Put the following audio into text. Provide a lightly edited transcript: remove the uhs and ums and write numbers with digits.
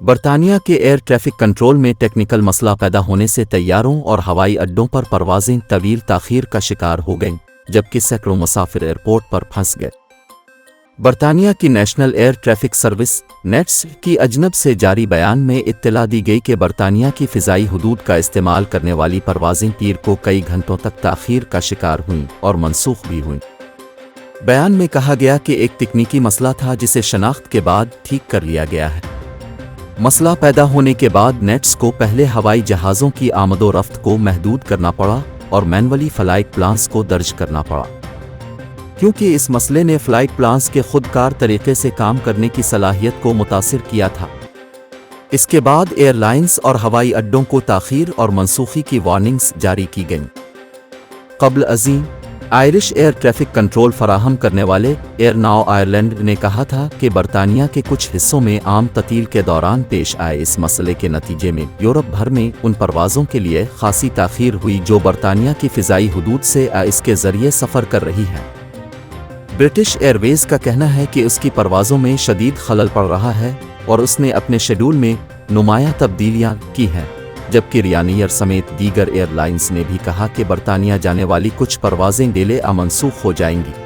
برطانیہ کے air traffic control میں ٹیکنیکل مسئلہ پیدا ہونے سے طیاروں اور ہوائی اڈوں پر پروازیں طویل تاخیر کا شکار ہو گئیں، جبکہ سینکڑوں مسافر ایئرپورٹ پر پھنس گئے۔ برطانیہ کی national air traffic service NATS کی اجنب سے جاری بیان میں اطلاع دی گئی کہ برطانیہ کی فضائی حدود کا استعمال کرنے والی پروازیں پیر کو کئی گھنٹوں تک تاخیر کا شکار ہوئیں اور منسوخ بھی ہوئیں۔ بیان میں کہا گیا کہ ایک تکنیکی مسئلہ تھا جسے شناخت کے بعد ٹھیک کر لیا گیا ہے۔ مسئلہ پیدا ہونے کے بعد نیٹس کو پہلے ہوائی جہازوں کی آمد و رفت کو محدود کرنا پڑا اور مینولی فلائٹ پلانز کو درج کرنا پڑا، کیونکہ اس مسئلے نے فلائٹ پلانز کے خود کار طریقے سے کام کرنے کی صلاحیت کو متاثر کیا تھا۔ اس کے بعد ایئر لائنز اور ہوائی اڈوں کو تاخیر اور منسوخی کی وارننگز جاری کی گئیں۔ قبل ازیں آئرش ایئر ٹریفک کنٹرول فراہم کرنے والے ایئر ناؤ آئرلینڈ نے کہا تھا کہ برطانیہ کے کچھ حصوں میں عام تعطیل کے دوران پیش آئے اس مسئلے کے نتیجے میں یورپ بھر میں ان پروازوں کے لیے خاصی تاخیر ہوئی جو برطانیہ کی فضائی حدود سے اس کے ذریعے سفر کر رہی ہیں۔ برٹش ایئر ویز کا کہنا ہے کہ اس کی پروازوں میں شدید خلل پڑ رہا ہے اور اس نے اپنے شیڈول میں نمایاں تبدیلیاں کی ہیں، جبکہ ریانیئر سمیت دیگر ایئر لائنز نے بھی کہا کہ برطانیہ جانے والی کچھ پروازیں ڈیلے منسوخ ہو جائیں گی۔